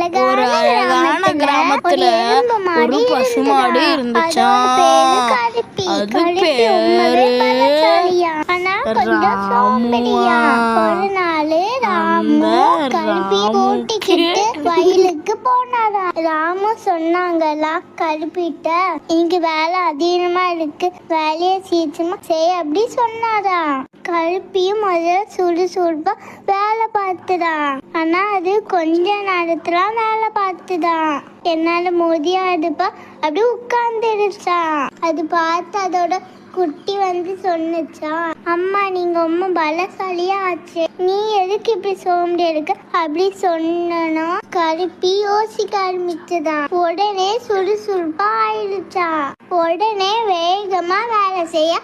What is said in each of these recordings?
ஒரு அழகான கிராமத்துல ஒரு பசுமாடு இருந்துச்சாம். அது பேரு ராமுவா. ஒரு நாள் ராமு கருப்பி கூட்டிக்கிட்டு வயலுக்கு போனாரா. ராமு சொன்னாங்களா கருப்பிட்ட, இன்னைக்கு வேலை அதிகமா இருக்கு, வேலையை சீக்கிரமா செய்ய அப்படி சொன்னாரா. கருப்பியும் முதல்ல சுறுசுறுப்பா வேலை பார்த்துதான். ஆனா அது கொஞ்ச நேரத்துல வேலை பார்த்துதான். என்னால முடியாதுப்பா அப்படி உட்கார்ந்துருச்சான். அது பார்த்து அதோட குட்டி வந்து சொன்னுச்சா, அம்மா நீங்க ரொம்ப பலசாலியா ஆச்சு, நீ எதுக்கு இப்படி சோம்பி இருக்க அப்படி சொன்னா. கருப்பி யோசிக்க ஆரம்பிச்சுதான். உடனே சுறுசுறுப்பா ஆயிடுச்சா. உடனே வேகமா வேலை செய்ய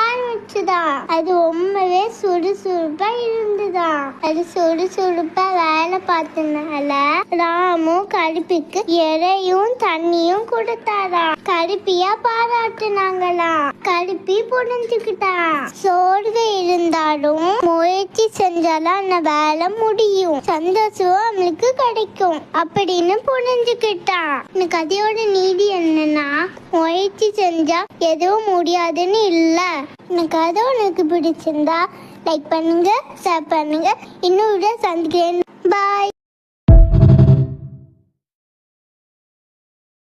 ஆரம்பிச்சுதான். அது ரொம்பவே சுறுசுறுப்பா இருந்துதான். அது சுறுசுறுப்பா வேலை பார்த்தனால ராமு கருப்பிக்கு இறையும் தண்ணியும் கொடுத்தாரா. கருப்பியா பாராட்டுனாங்களா. கருப்பி புரிஞ்சுக்கிட்டான். சோர்வு இருந்தாலும் முயற்சி செஞ்சாலும் அந்த வேலை முடியும், சந்தோஷம் அவளுக்கு கிடைக்கும் அப்படின்னு புரிஞ்சுக்கிட்டான். இந்த கதையோட நீதி என்னன்னா, முயற்சி செஞ்சா எதுவும் முடியாதுன்னு இல்ல. இந்த கதை உனக்கு பிடிச்சிருந்தா லைக் பண்ணுங்க, ஷேர் பண்ணுங்க. இன்னும் சந்திக்கிறேன். பாய்.